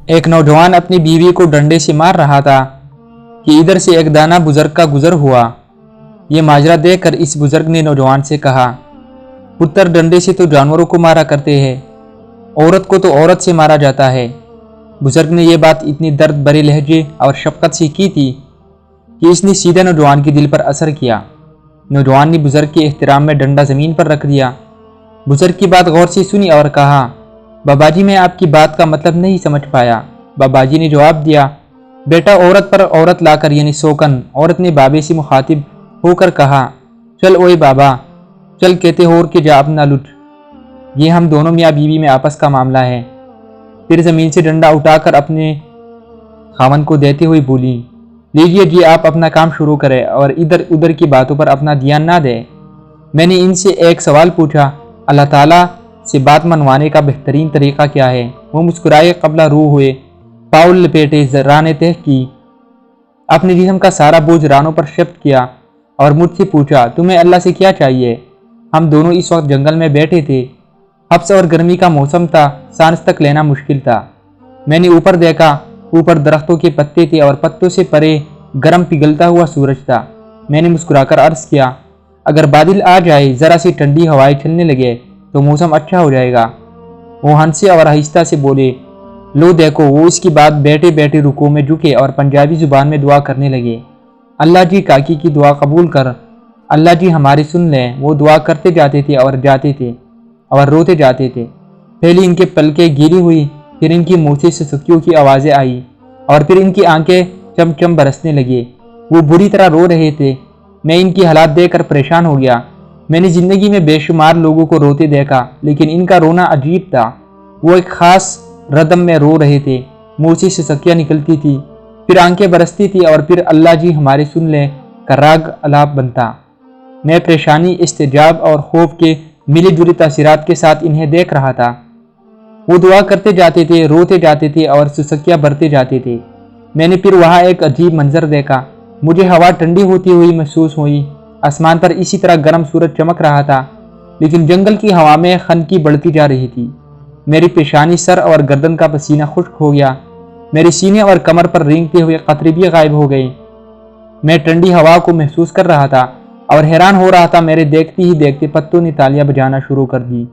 ایک نوجوان اپنی بیوی کو ڈنڈے سے مار رہا تھا کہ ادھر سے ایک دانا بزرگ کا گزر ہوا۔ یہ ماجرا دیکھ کر اس بزرگ نے نوجوان سے کہا، پتر ڈنڈے سے تو جانوروں کو مارا کرتے ہیں، عورت کو تو عورت سے مارا جاتا ہے۔ بزرگ نے یہ بات اتنی درد بھرے لہجے اور شفقت سے کی تھی کہ اس نے سیدھا نوجوان کے دل پر اثر کیا۔ نوجوان نے بزرگ کے احترام میں ڈنڈا زمین پر رکھ دیا۔ بزرگ کی بات غور سے سنی اور کہا، بابا جی میں آپ کی بات کا مطلب نہیں سمجھ پایا۔ بابا جی نے جواب دیا، بیٹا عورت پر عورت لا کر یعنی سوکن۔ عورت نے بابے سے مخاطب ہو کر کہا، چل اوئے بابا، چل کہتے ہور کے جا اپنا لٹ، یہ ہم دونوں میاں بیوی میں آپس کا معاملہ ہے۔ پھر زمین سے ڈنڈا اٹھا کر اپنے خاوند کو دیتے ہوئے بولی، لیجیے جی آپ اپنا کام شروع کریں اور ادھر ادھر کی باتوں پر اپنا دھیان نہ دیں۔ میں نے ان سے ایک سوال پوچھا، اللہ تعالیٰ سے بات منوانے کا بہترین طریقہ کیا ہے؟ وہ مسکرائے، قبلہ روح ہوئے، پاؤں لپیٹے، رانیں تہہ کی، اپنے جسم کا سارا بوجھ رانوں پر شفٹ کیا اور مجھ سے پوچھا، تمہیں اللہ سے کیا چاہیے؟ ہم دونوں اس وقت جنگل میں بیٹھے تھے، حبس اور گرمی کا موسم تھا، سانس تک لینا مشکل تھا۔ میں نے اوپر دیکھا، اوپر درختوں کے پتے تھے اور پتوں سے پرے گرم پگھلتا ہوا سورج تھا۔ میں نے مسکرا کر عرض کیا، اگر بادل آ جائے، ذرا سی ٹھنڈی ہوائیں چلنے لگے تو موسم اچھا ہو جائے گا۔ وہ ہنسے اور آہستہ سے بولے، لو دیکھو۔ وہ اس کی بات بیٹھے بیٹھے رکوع میں جھکے اور پنجابی زبان میں دعا کرنے لگے، اللہ جی کاکی کی دعا قبول کر، اللہ جی ہماری سن لیں۔ وہ دعا کرتے جاتے تھے اور جاتے تھے اور روتے جاتے تھے۔ پہلے ان کے پلکیں گیلی ہوئی، پھر ان کی منہ سے سسکیوں کی آوازیں آئی اور پھر ان کی آنکھیں چم چم برسنے لگے۔ وہ بری طرح رو رہے تھے۔ میں ان کی حالات دیکھ کر پریشان ہو گیا۔ میں نے زندگی میں بے شمار لوگوں کو روتے دیکھا، لیکن ان کا رونا عجیب تھا۔ وہ ایک خاص ردم میں رو رہے تھے، منہ سے سسکیاں نکلتی تھی، پھر آنکھیں برستی تھی اور پھر اللہ جی ہمارے سن لیں کا راگ الاپ بنتا۔ میں پریشانی، استعجاب اور خوف کے ملی جلی تاثرات کے ساتھ انہیں دیکھ رہا تھا۔ وہ دعا کرتے جاتے تھے، روتے جاتے تھے اور سسکیاں بھرتے جاتے تھے۔ میں نے پھر وہاں ایک عجیب منظر دیکھا۔ مجھے ہوا ٹھنڈی ہوتی ہوئی محسوس ہوئی، آسمان پر اسی طرح گرم سورج چمک رہا تھا، لیکن جنگل کی ہوا میں خنکی بڑھتی جا رہی تھی۔ میری پیشانی، سر اور گردن کا پسینہ خشک ہو گیا۔ میرے سینے اور کمر پر رینگتے ہوئے قطرے بھی غائب ہو گئے۔ میں ٹھنڈی ہوا کو محسوس کر رہا تھا اور حیران ہو رہا تھا۔ میرے دیکھتے ہی دیکھتے پتوں نے تالیاں بجانا شروع کر دی،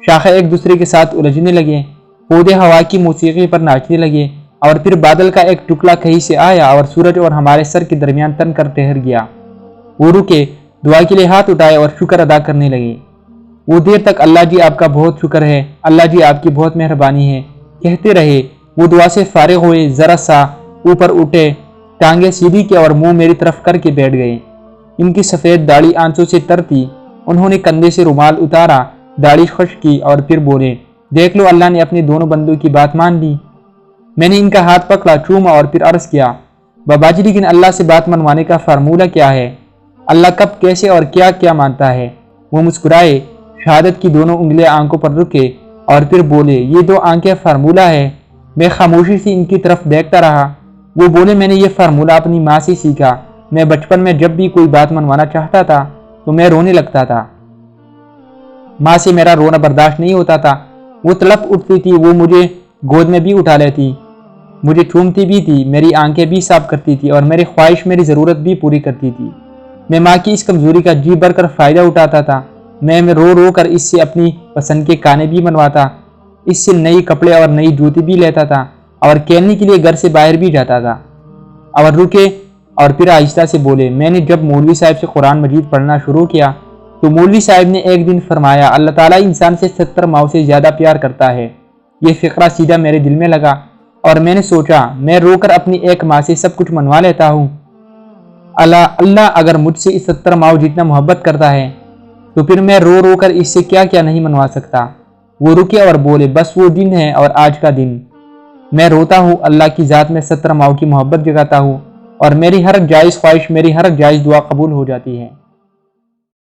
شاخیں ایک دوسرے کے ساتھ الجھنے لگے، پودے ہوا کی موسیقی پر ناچنے لگے اور پھر بادل کا ایک ٹکڑا کہیں سے آیا اور سورج اور ہمارے سر کے درمیان تن کر ٹھہر گیا۔ وہ رکے، دعا کے لیے ہاتھ اٹھائے اور شکر ادا کرنے لگے۔ وہ دیر تک اللہ جی آپ کا بہت شکر ہے، اللہ جی آپ کی بہت مہربانی ہے کہتے رہے۔ وہ دعا سے فارغ ہوئے، ذرا سا اوپر اٹھے، ٹانگیں سیدھی کی اور منہ میری طرف کر کے بیٹھ گئے۔ ان کی سفید داڑھی آنسوں سے تر تھی۔ انہوں نے کندھے سے رومال اتارا، داڑھی خشک کی اور پھر بولے، دیکھ لو اللہ نے اپنے دونوں بندوں کی بات مان لی۔ میں نے ان کا ہاتھ پکڑا، چوما اور پھر عرض کیا، بابا جی لیکن اللہ سے بات منوانے کا فارمولہ کیا ہے؟ اللہ کب، کیسے اور کیا کیا مانتا ہے؟ وہ مسکرائے، شہادت کی دونوں انگلیاں آنکھوں پر رکے اور پھر بولے، یہ دو آنکھیں فارمولہ ہے۔ میں خاموشی سے ان کی طرف دیکھتا رہا۔ وہ بولے، میں نے یہ فارمولہ اپنی ماں سے سیکھا۔ میں بچپن میں جب بھی کوئی بات منوانا چاہتا تھا تو میں رونے لگتا تھا۔ ماں سے میرا رونا برداشت نہیں ہوتا تھا۔ وہ تڑپ اٹھتی تھی، وہ مجھے گود میں بھی اٹھا لیتی، مجھے چومتی بھی تھی، میری آنکھیں بھی صاف کرتی تھی اور میری خواہش، میری ضرورت بھی پوری کرتی تھی۔ میں ماں کی اس کمزوری کا جی بھر کر فائدہ اٹھاتا تھا۔ میں رو رو کر اس سے اپنی پسند کے کانے بھی منواتا، اس سے نئی کپڑے اور نئی جوتی بھی لیتا تھا اور کھیلنے کے لیے گھر سے باہر بھی جاتا تھا۔ اور رکے اور پھر آہستہ سے بولے، میں نے جب مولوی صاحب سے قرآن مجید پڑھنا شروع کیا تو مولوی صاحب نے ایک دن فرمایا، اللہ تعالیٰ انسان سے 70 ماؤں سے زیادہ پیار کرتا ہے۔ یہ فقرہ سیدھا میرے دل میں لگا اور میں نے سوچا، میں رو کر اپنی ایک ماں سے سب کچھ منوا لیتا ہوں، اللہ اگر مجھ سے 70 ماؤں جتنا محبت کرتا ہے تو پھر میں رو رو کر اس سے کیا کیا نہیں منوا سکتا۔ وہ رکے اور بولے، بس وہ دن ہے اور آج کا دن میں روتا ہوں، اللہ کی ذات میں 70 ماؤں کی محبت جگاتا ہوں اور میری ہر جائز خواہش، میری ہر جائز دعا قبول ہو جاتی ہے۔